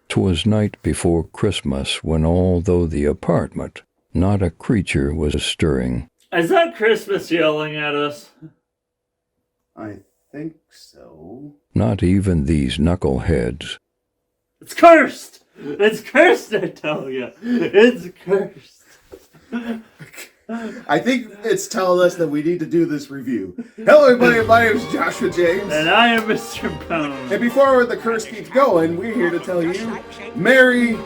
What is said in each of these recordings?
'Twas night before Christmas, when although the apartment, not a creature was stirring. Is that Christmas yelling at us? I think so. Not even these knuckleheads. It's cursed! It's cursed, I tell you. It's cursed. I think it's telling us that we need to do this review. Hello, everybody. My name is Joshua James. And I am Mr. Bone. And before the curse keeps going, we're here to tell you Merry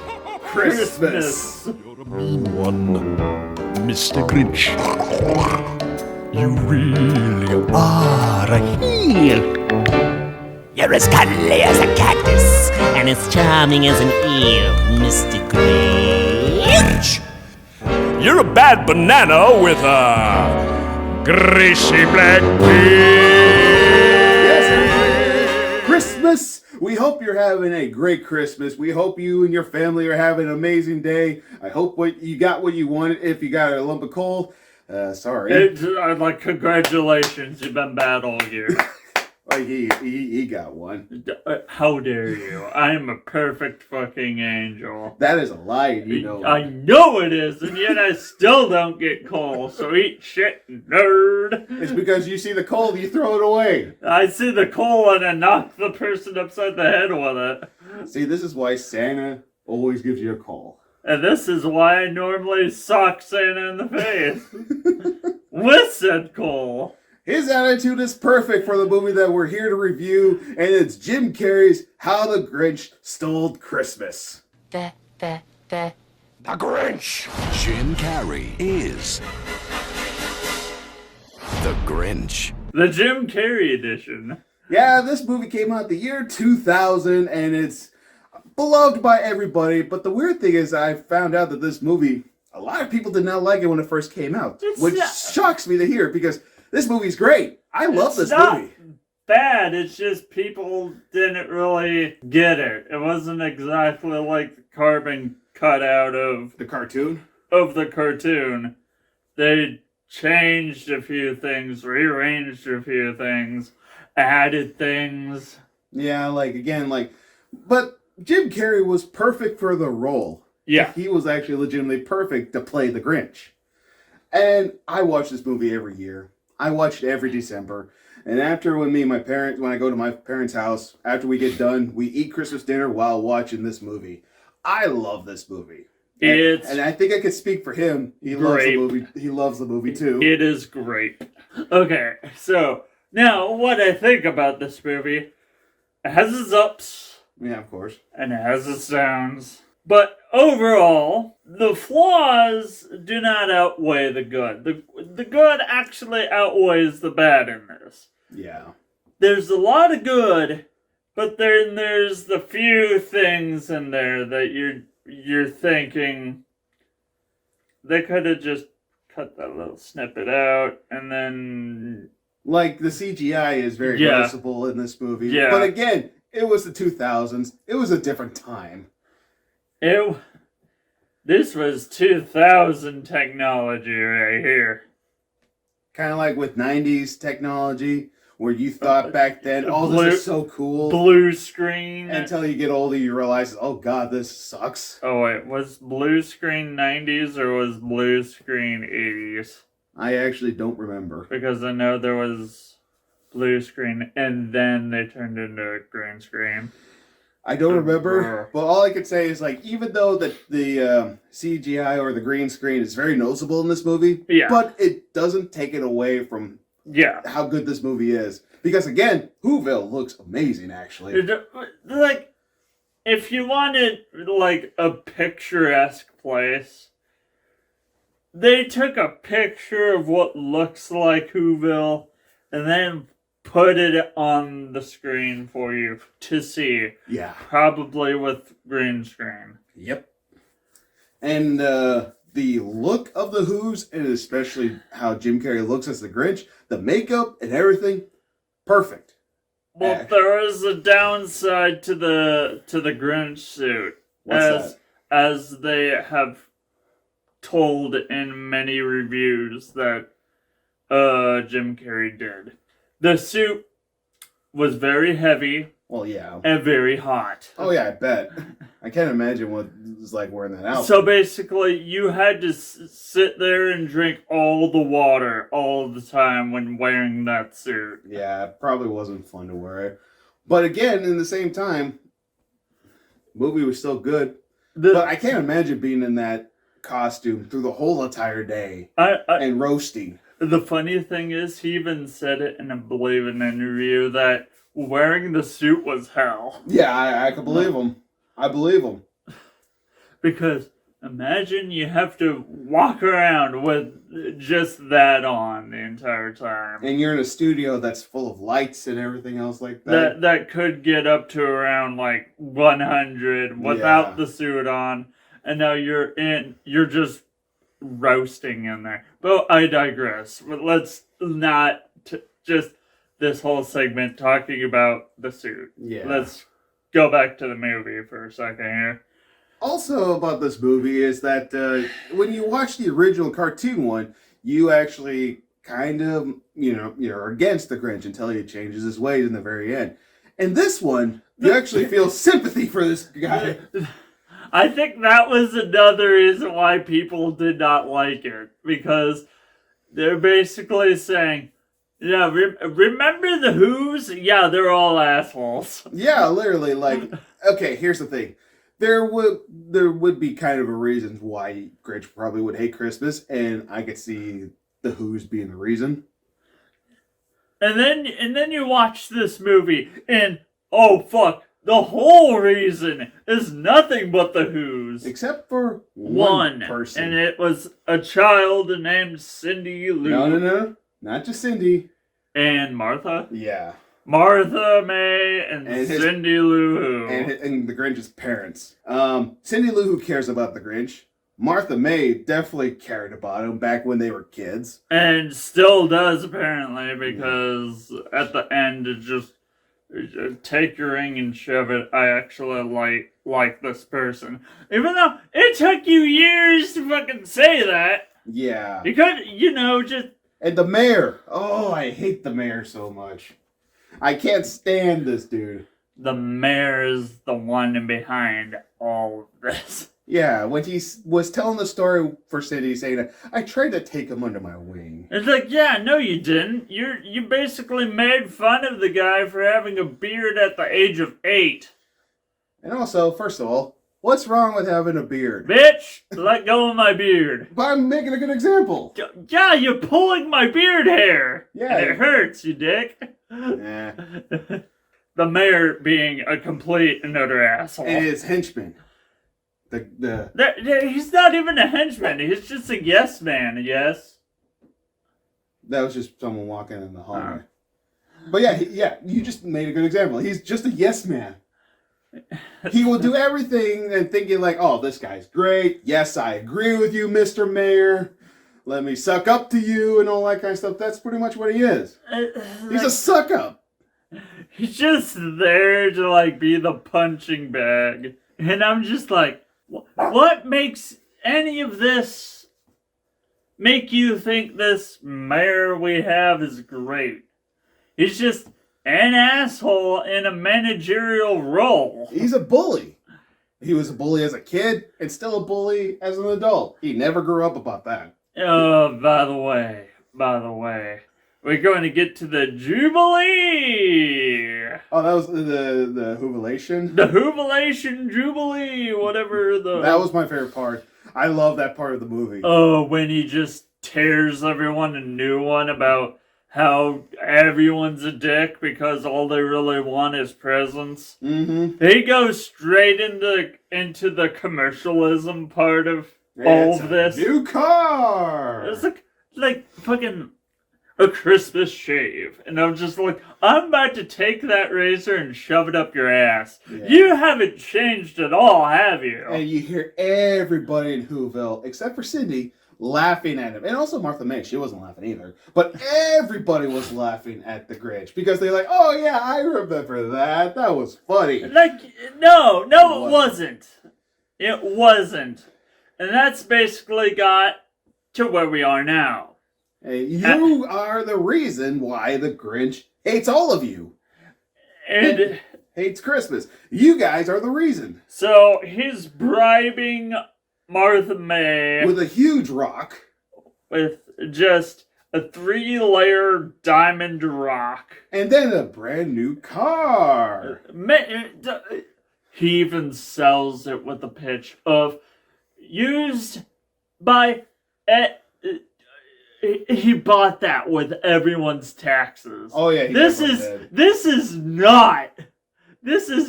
Christmas. You're a mean one, Mr. Grinch. You really are a heel. You're as cuddly as a cactus and as charming as an eel, Mr. Grinch. You're a bad banana with a greasy black beard. Yes, Christmas. We hope you're having a great Christmas. We hope you and your family are having an amazing day. I hope you got what you wanted. If you got a lump of coal, sorry. Like, congratulations, you've been bad all year. Like he got one. How dare you? I am a perfect fucking angel. That is a lie, you know. I know it is, and yet I still don't get coal, so eat shit, nerd. It's because you see the coal, you throw it away. I see the coal and I knock the person upside the head with it. See, this is why Santa always gives you a call. And this is why I normally sock Santa in the face. With said coal. His attitude is perfect for the movie that we're here to review, and it's Jim Carrey's How the Grinch Stole Christmas. The Grinch. Jim Carrey is the Grinch. The Jim Carrey edition. Yeah, this movie came out the year 2000, and it's beloved by everybody, but the weird thing is I found out that this movie, a lot of people did not like it when it first came out, which shocks me to hear, because this movie's great. I love this movie. Bad, it's just people didn't really get it. It wasn't exactly like the carbon cut out of The cartoon? Of the cartoon. They changed a few things, rearranged a few things, added things. Yeah, but Jim Carrey was perfect for the role. Yeah. He was actually legitimately perfect to play the Grinch. And I watch this movie every year. I watch it every December. And after when I go to my parents' house, after we get done, we eat Christmas dinner while watching this movie. I love this movie. And I think I could speak for him. He loves the movie. He loves the movie too. It is great. Okay, so now what I think about this movie, it has its ups. Yeah, of course. And it has its downs. But overall, the flaws do not outweigh the good. The good actually outweighs the bad in this. Yeah. There's a lot of good, but then there's the few things in there that you're thinking they could have just cut that little snippet out, and then like the CGI is very noticeable in this movie. Yeah. But again, it was the 2000s. It was a different time. This was 2000 technology right here. Kind of like with 90s technology, where you thought back then, this is so cool. Blue screen. Until you get older, you realize, oh god, this sucks. Oh wait, was blue screen 90s or was blue screen 80s? I actually don't remember. Because I know there was blue screen and then they turned into a green screen. I don't remember, but all I could say is, like, even though the CGI or the green screen is very noticeable in this movie, but it doesn't take it away from how good this movie is. Because, again, Whoville looks amazing, actually. Like, if you wanted, like, a picturesque place, they took a picture of what looks like Whoville and then put it on the screen for you to see. Yeah. Probably with green screen. Yep. And the look of the Who's, and especially how Jim Carrey looks as the Grinch, the makeup and everything, perfect. Well, there is a downside to the Grinch suit. What's that? As they have told in many reviews that Jim Carrey did. The suit was very heavy, Well, yeah. and very hot. Oh yeah, I bet. I can't imagine what it was like wearing that outfit. So basically, you had to sit there and drink all the water all the time when wearing that suit. Yeah, it probably wasn't fun to wear. But again, in the same time, movie was still good. But I can't imagine being in that costume through the whole entire day and roasting. The funny thing is, he even said it in, I believe, an interview that wearing the suit was hell. Yeah, I can believe him. I believe him. Because imagine you have to walk around with just that on the entire time. And you're in a studio that's full of lights and everything else like that. That could get up to around like 100 without the suit on. And now you're just roasting in there. But I digress. But let's not just this whole segment talking about the suit. Yeah. Let's go back to the movie for a second here. Also about this movie is that when you watch the original cartoon one, you actually kind of, you're against the Grinch until he changes his ways in the very end. In this one, you actually feel sympathy for this guy. I think that was another reason why people did not like it. Because they're basically saying, yeah, remember the Who's? Yeah, they're all assholes. Yeah, literally, like, okay, here's the thing. There would be kind of a reason why Grinch probably would hate Christmas, and I could see the Who's being the reason. And then you watch this movie, and oh fuck, the whole reason is nothing but the Who's. Except for one person. And it was a child named Cindy Lou. No. Not just Cindy. And Martha? Yeah. Martha May and Cindy Lou Who. And the Grinch's parents. Cindy Lou Who cares about the Grinch. Martha May definitely cared about him back when they were kids. And still does, apparently, because at the end it just... Take your ring and shove it. I actually like this person. Even though it took you years to fucking say that. Yeah. You could, just... And the mayor. Oh, I hate the mayor so much. I can't stand this dude. The mayor is the one behind all of this. Yeah, when he was telling the story for Cindy, saying, I tried to take him under my wing. It's like, yeah, no you didn't. You basically made fun of the guy for having a beard at the age of 8. And also, first of all, what's wrong with having a beard? Bitch, let go of my beard. But I'm making a good example. Yeah, you're pulling my beard hair. Yeah. And it hurts, you dick. Yeah. The mayor being a complete and utter asshole. And his henchman. He's not even a henchman. He's just a yes man, yes? That was just someone walking in the hallway. But yeah, you just made a good example. He's just a yes man. He will do everything and thinking like, oh, this guy's great. Yes, I agree with you, Mr. Mayor. Let me suck up to you and all that kind of stuff. That's pretty much what he is. He's a suck up. He's just there to be the punching bag. And I'm just like, what makes any of this make you think this mayor we have is great? He's just an asshole in a managerial role. He's a bully. He was a bully as a kid and still a bully as an adult. He never grew up about that. Oh, by the way, we're going to get to the Jubilee. Oh, that was the Hoovilation? The Hoovilation Jubilee, whatever the... That was my favorite part. I love that part of the movie. Oh, when he just tears everyone a new one about how everyone's a dick because all they really want is presents. Mm-hmm. He goes straight into the commercialism part of all of this. New car! It's like fucking a Christmas shave. And I'm just like, I'm about to take that razor and shove it up your ass. Yeah. You haven't changed at all, have you? And you hear everybody in Whoville, except for Cindy, laughing at him. And also Martha May, she wasn't laughing either. But everybody was laughing at the Grinch. Because they're like, oh yeah, I remember that. That was funny. No, it wasn't. It wasn't. And that's basically got to where we are now. Hey, you are the reason why the Grinch hates all of you. And hates Christmas. You guys are the reason. So he's bribing Martha May With a huge rock. with just a 3-layer diamond rock. And then a brand new car. He even sells it with a pitch of used by... He bought that with everyone's taxes. Oh yeah, This is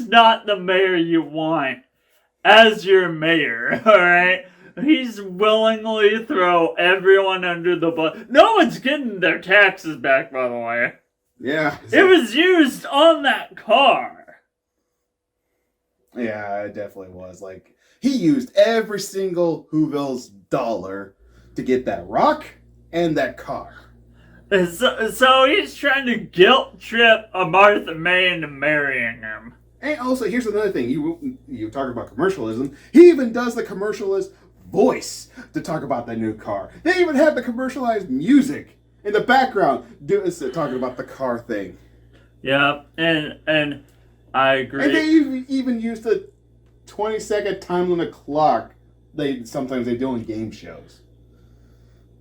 not the mayor you want as your mayor, alright? He's willingly throw everyone under the bus. No one's getting their taxes back, by the way. Yeah. It was used on that car. Yeah, it definitely was. Like, he used every single Whoville's dollar to get that rock and that car. So he's trying to guilt trip a Martha May into marrying him. And also, here's another thing. You talk about commercialism. He even does the commercialist voice to talk about the new car. They even have the commercialized music in the background talking about the car thing. Yeah, and I agree. And they even use the 20-second time limit clock. Sometimes they do in game shows.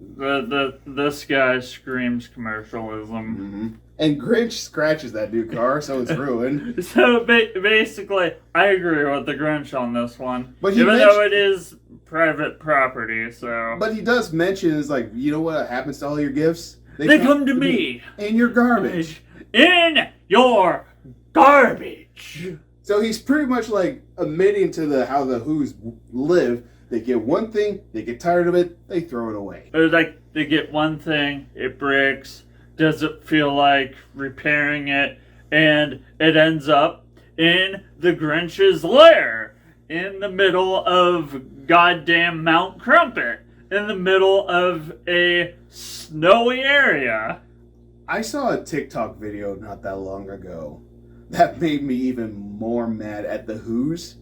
This guy screams commercialism. Mm-hmm. And Grinch scratches that new car, so it's ruined. So basically, I agree with the Grinch on this one. But even though it is private property, so. But he does mention, it's like, you know what happens to all your gifts? They come to me. In your garbage. In your garbage. So he's pretty much like admitting to how the Who's live. They get one thing, they get tired of it, they throw it away. It's like they get one thing, it breaks, doesn't feel like repairing it, and it ends up in the Grinch's lair, in the middle of goddamn Mount Crumpet, in the middle of a snowy area. I saw a TikTok video not that long ago that made me even more mad at the Who's.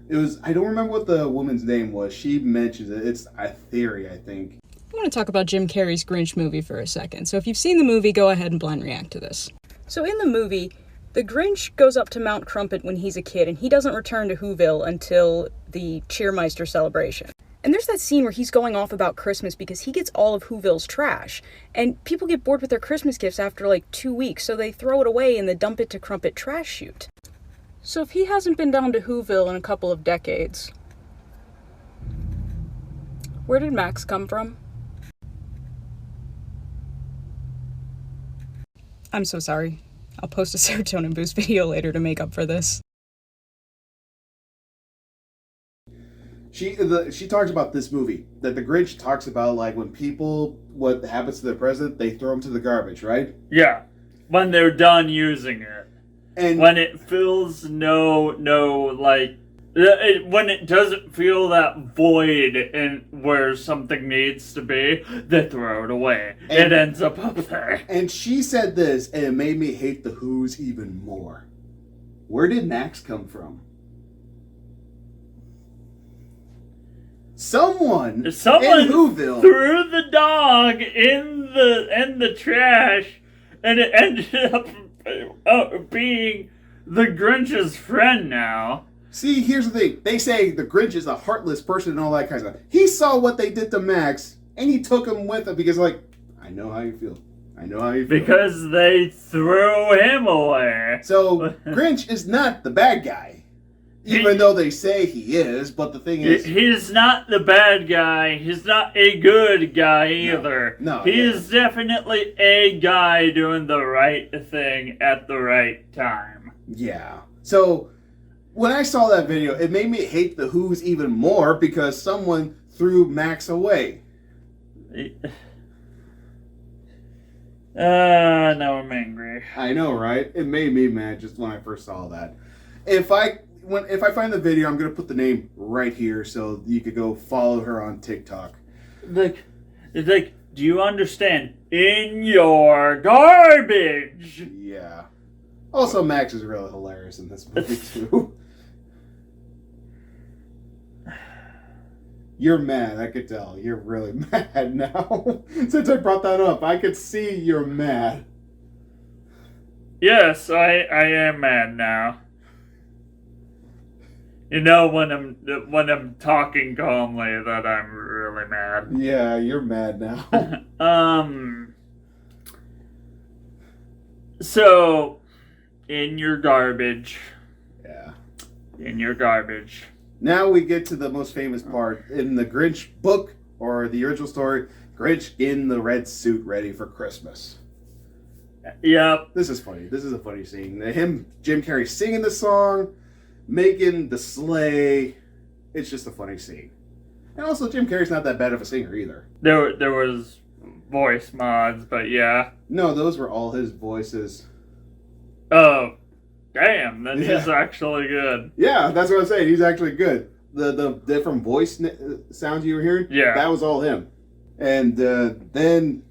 It was, I don't remember what the woman's name was. She mentions it. It's a theory, I think. I want to talk about Jim Carrey's Grinch movie for a second. So if you've seen the movie, go ahead and blind react to this. So in the movie, the Grinch goes up to Mount Crumpet when he's a kid, and he doesn't return to Whoville until the Cheermeister celebration. And there's that scene where he's going off about Christmas because he gets all of Whoville's trash. And people get bored with their Christmas gifts after like 2 weeks, so they throw it away in the Dump It to Crumpet trash chute. So if he hasn't been down to Whoville in a couple of decades, where did Max come from? I'm so sorry. I'll post a serotonin boost video later to make up for this. She talks about this movie, that the Grinch talks about, like, when people, what happens to the president, they throw them to the garbage, right? Yeah, when they're done using it. And when it feels when it doesn't feel that void in where something needs to be, they throw it away. It ends up there. And she said this, and it made me hate the Who's even more. Where did Max come from? Someone in Whoville threw the dog in the trash, and it ended up being the Grinch's friend now. See, here's the thing. They say the Grinch is a heartless person and all that kind of stuff. He saw what they did to Max, and he took him with him because, like, I know how you feel. I know how you feel. Because they threw him away. So, Grinch is not the bad guy. Even though they say he is, but the thing is... He's not the bad guy. He's not a good guy either. No, he is definitely a guy doing the right thing at the right time. Yeah. So, when I saw that video, it made me hate the Who's even more because someone threw Max away. Now I'm angry. I know, right? It made me mad just when I first saw that. If I find the video, I'm gonna put the name right here so you could go follow her on TikTok. Like, do you understand? In your garbage. Yeah. Also, Max is really hilarious in this movie too. You're mad, I could tell. You're really mad now. Since I brought that up, I could see you're mad. Yes, I am mad now. You know when I'm talking calmly that I'm really mad. Yeah, you're mad now. So, in your garbage. Yeah. In your garbage. Now we get to the most famous part. In the Grinch book, or the original story, Grinch in the red suit ready for Christmas. Yep. This is funny. This is a funny scene. Jim Carrey singing the song, making the sleigh. It's just a funny scene. And also, Jim Carrey's not that bad of a singer either. There was voice mods, but yeah. No, those were all his voices. Oh, damn! Then Yeah. he's actually good. Yeah, that's what I'm saying. He's actually good. The different voice sounds you were hearing, Yeah. that was all him. And then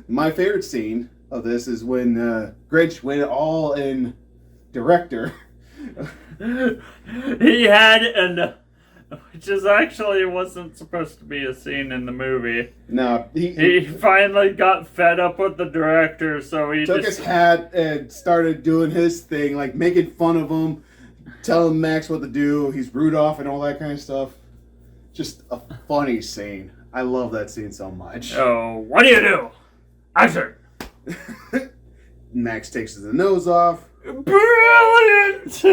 my favorite scene of this is when Grinch went all in director. He had which is actually wasn't supposed to be a scene in the movie. No, He finally got fed up with the director, so he took his hat and started doing his thing, like making fun of him, telling Max what to do. He's Rudolph and all that kind of stuff. Just a funny scene. I love that scene so much. Oh, what do you do? Action! Max takes his nose off. Brilliant!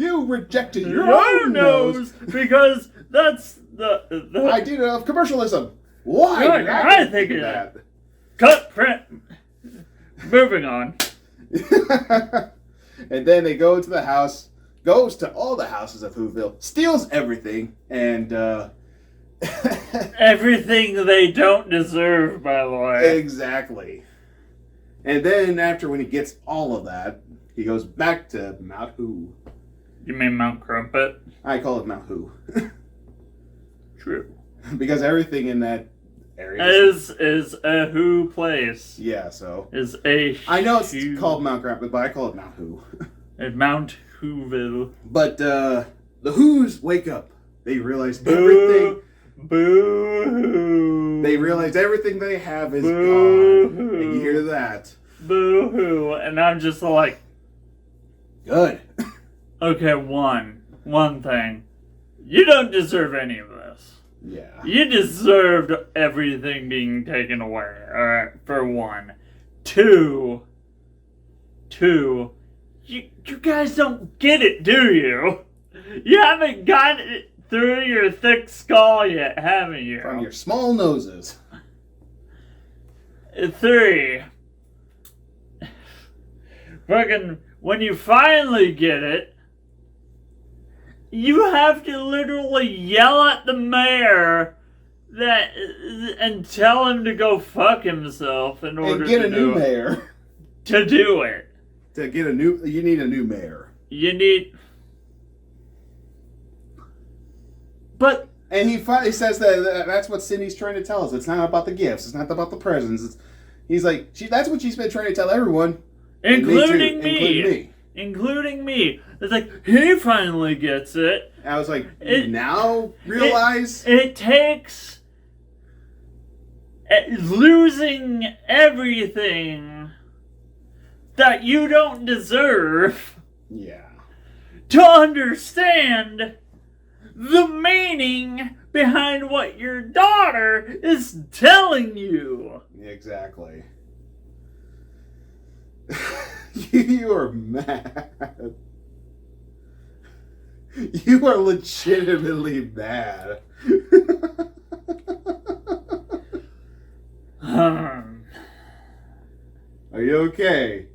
You rejected your Your own nose. because that's the idea of commercialism. Why? Good, did I I think do it- that? cut print. Moving on. And then they go to the house, goes to all the houses of Whoville, steals everything, and Everything they don't deserve, by the way. exactly. And then after when he gets all of that, he goes back to Mount Who. You mean Mount Crumpet? I call it Mount Who. True. Because everything in that area Is a who place. yeah, so Is a I know it's huge- called Mount Crumpet, but I call it Mount Who. Mount Whoville. But the Who's wake up. They realize everything. Boo-hoo. They realize everything they have is Boo-hoo. gone. And you hear that. Boo-hoo. And I'm just like, Good. okay, one thing. You don't deserve any of this. Yeah. You deserved everything being taken away, alright, for one. Two, you guys don't get it, do you? You haven't got it through your thick skull yet, haven't you? From your small noses. 3, fucking, when you finally get it, you have to literally yell at the mayor and tell him to go fuck himself in order And get to a new do it. mayor. To do it. You need a new mayor. You need... But... And he finally says that's what Cindy's trying to tell us. It's not about the gifts. It's not about the presents. He's like, that's what she's been trying to tell everyone. Including Me too, me. including me. Including me. It's like, he finally gets it. And I was like, It- now realize? It takes losing everything that you don't deserve Yeah. to understand the meaning behind what your daughter is telling you. Exactly. You are mad. You are legitimately mad. Are you okay?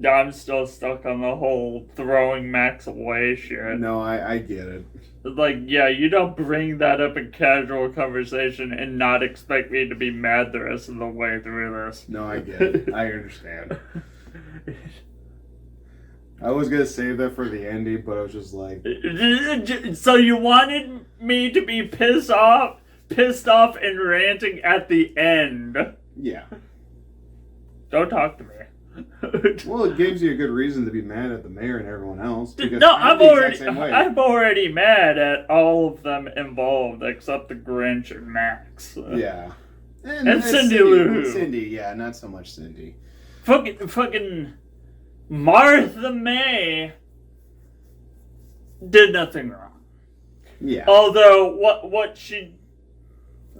I'm still stuck on the whole throwing Max away shit. No, I get it. Like, yeah, you don't bring that up in casual conversation and not expect me to be mad the rest of the way through this. No, I get it. I understand. I was gonna save that for the ending, but I was just like, So you wanted me to be pissed off and ranting at the end. yeah. Don't talk to me. Well, it gives you a good reason to be mad at the mayor and everyone else. Because No, I'm the exact same way. I'm already mad at all of them involved except the Grinch and Max. Yeah. And Cindy Lou. Cindy, yeah, not so much Cindy. Fucking Martha May did nothing wrong. Yeah. Although what she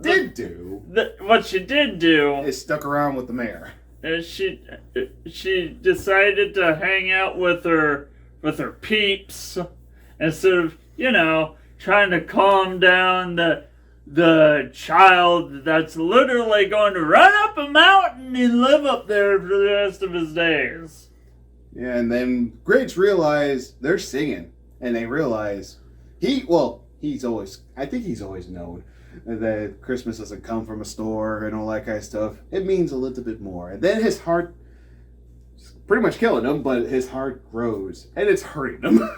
Did do what she did do is stuck around with the mayor. is she decided to hang out with her peeps instead of trying to calm down the child that's literally going to run up a mountain and live up there for the rest of his days. Yeah, and then Grinch realized they're singing, and they realize he's always known that Christmas doesn't come from a store and all that kind of stuff. It means a little bit more. And then his heart, pretty much killing him, but his heart grows, and it's hurting him.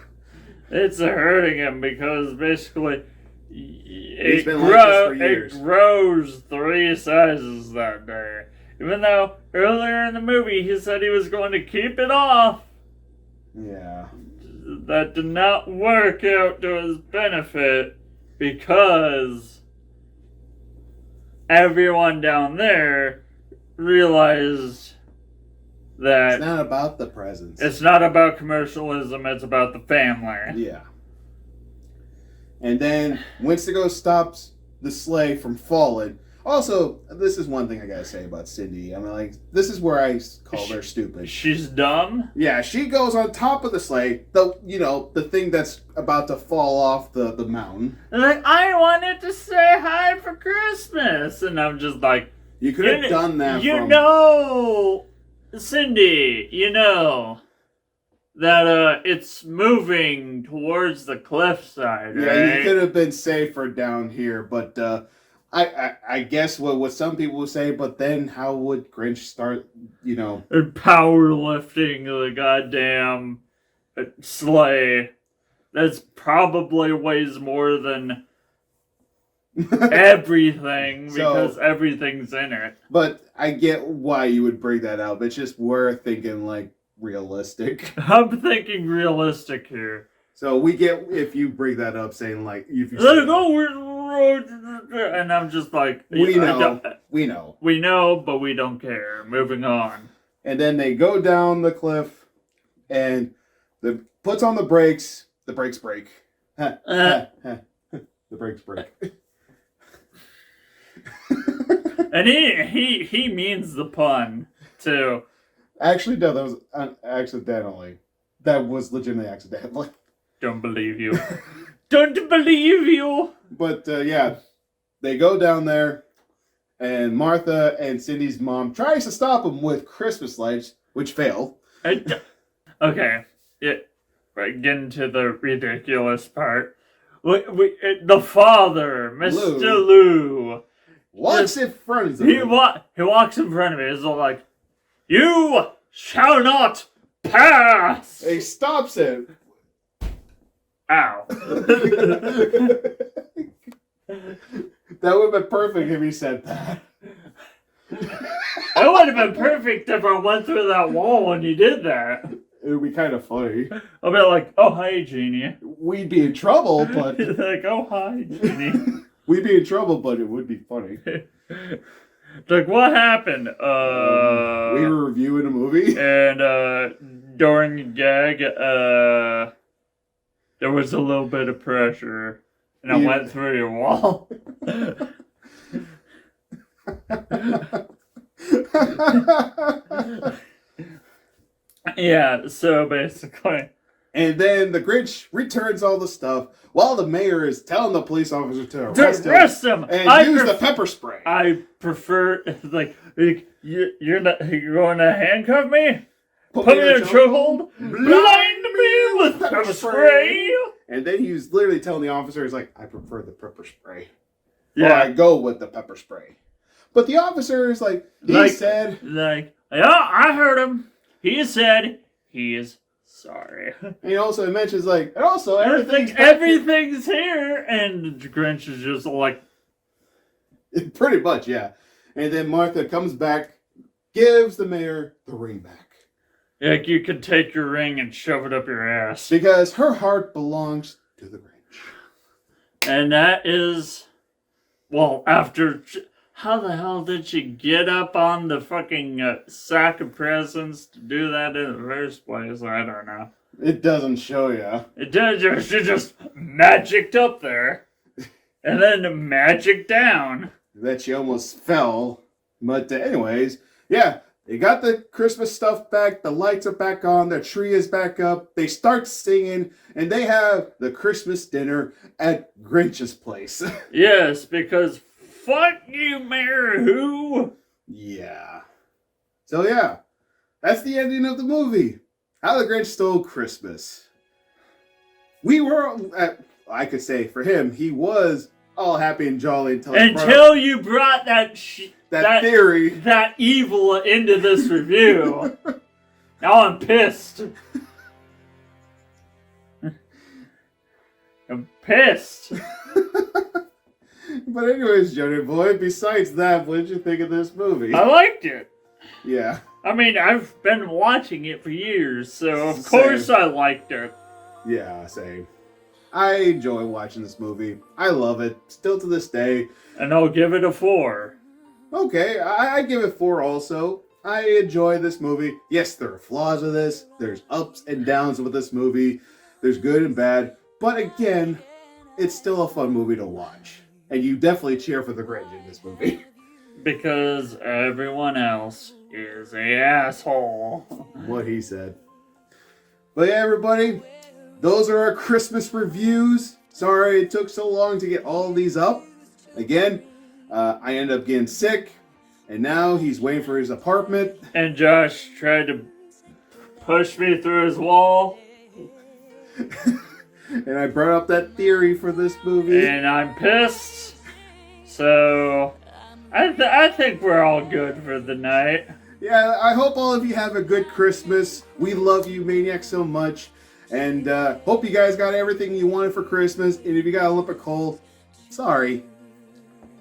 It's hurting him because basically He's been like this for years. It grows 3 sizes that day. Even though earlier in the movie he said he was going to keep it off. Yeah. That did not work out to his benefit because everyone down there realized that It's not about the presents. it's not about commercialism, it's about the family. Yeah. And then Winstigo stops the sleigh from falling. Also, this is one thing I gotta say about Cindy. I mean, like, this is where I call her stupid. She's dumb? Yeah, she goes on top of the sleigh, the thing that's about to fall off the mountain. Like, I wanted to say hi for Christmas. And I'm just like, You could have done that Cindy, that it's moving towards the cliffside, right? Yeah, you could have been safer down here, but I guess what some people would say, but then how would Grinch start, Powerlifting the goddamn sleigh that's probably weighs more than everything because everything's in it. But I get why you would bring that up. It's just we're thinking, like, realistic. I'm thinking realistic here. So we get if you bring that up, saying, like, if you Let say, it go, and I'm just like, we know, but we don't care. Moving on. And then they go down the cliff, and the puts on the brakes. The brakes break. The brakes break. And he means the pun too. Actually, no, that was accidentally. That was legitimately accidentally. Don't believe you. Don't believe you. But yeah, they go down there, and Martha and Cindy's mom tries to stop them with Christmas lights, which fail. Okay, right, getting to the ridiculous part. The father, Mr. Lou, walks in front of them. He walks in front of me. He's all like, "You shall not pass." He stops it. Ow. That would have been perfect if he said that. It would have been perfect if I went through that wall when you did that. It would be kind of funny. I'll be like, "Oh, hi, Jeannie." We'd be in trouble, but... Like, "Oh, hi, Jeannie." We'd be in trouble, but it would be funny. Like, what happened? We were reviewing a movie. And during the gag, there was a little bit of pressure. And I went through your wall. Yeah, so basically. And then the Grinch returns all the stuff while the mayor is telling the police officer to arrest him and use the pepper spray. I prefer, like you're going to handcuff me? Put me in a chokehold? Blind me with pepper spray? And then he was literally telling the officer, he's like, "I prefer the pepper spray." Yeah. Or I go with the pepper spray. But the officer is like, said... Like, yeah, I heard him. He said he is sorry. And he also mentions, like, and also everything's here. And Grinch is just like... Pretty much, yeah. And then Martha comes back, gives the mayor the ring back. Like, you could take your ring and shove it up your ass. Because her heart belongs to the Grinch. And that is... Well, after... How the hell did she get up on the fucking sack of presents to do that in the first place? I don't know. It doesn't show ya. It just magicked up there. And then magic down. That she almost fell. But anyways, yeah, they got the Christmas stuff back. The lights are back on. The tree is back up. They start singing, and they have the Christmas dinner at Grinch's place. Yes, because fuck you, Mayor Who. Yeah. So yeah, that's the ending of the movie. How the Grinch Stole Christmas. We were, I could say for him, he was all happy and jolly until you brought that theory, that evil into this review. Now I'm pissed. I'm pissed. But anyways, Johnny boy, besides that, what did you think of this movie? I liked it. Yeah. I mean, I've been watching it for years, so of course I liked it. Yeah, same. I enjoy watching this movie. I love it, still to this day. And I'll give it a 4. Okay, I give it 4 also. I enjoy this movie. Yes, there are flaws with this. There's ups and downs with this movie. There's good and bad. But again, it's still a fun movie to watch. And you definitely cheer for the Grinch in this movie. Because everyone else is an asshole. What he said. But yeah, everybody, those are our Christmas reviews. Sorry it took so long to get all these up. Again, I ended up getting sick, and now he's waiting for his apartment. And Josh tried to push me through his wall. And I brought up that theory for this movie. And I'm pissed. So, I think we're all good for the night. Yeah, I hope all of you have a good Christmas. We love you, Maniacs, so much. And hope you guys got everything you wanted for Christmas. And if you got a lump of coal, sorry.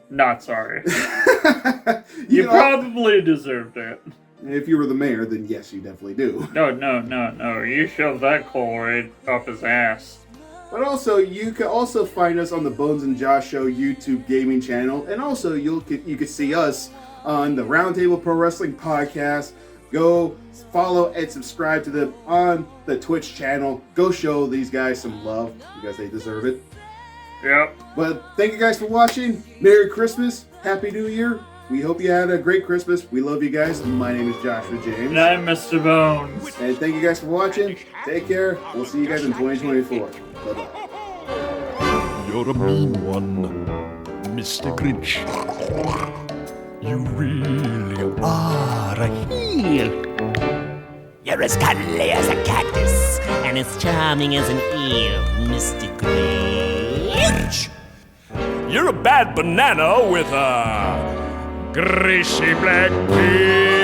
Not sorry. You probably deserved it. If you were the mayor, then yes, you definitely do. No. You shoved that coal right up his ass. But also, you can also find us on the Bones and Josh Show YouTube gaming channel. And also, you can see us on the Roundtable Pro Wrestling Podcast. Go follow and subscribe to them on the Twitch channel. Go show these guys some love because they deserve it. Yep. But thank you guys for watching. Merry Christmas. Happy New Year. We hope you had a great Christmas. We love you guys. My name is Joshua James. And I'm Mr. Bones. And thank you guys for watching. Take care. We'll see you guys in 2024. Bye-bye. You're a mean one, Mr. Grinch. You really are a heel. You're as cuddly as a cactus and as charming as an eel, Mr. Grinch. You're a bad banana with a greasy black beard.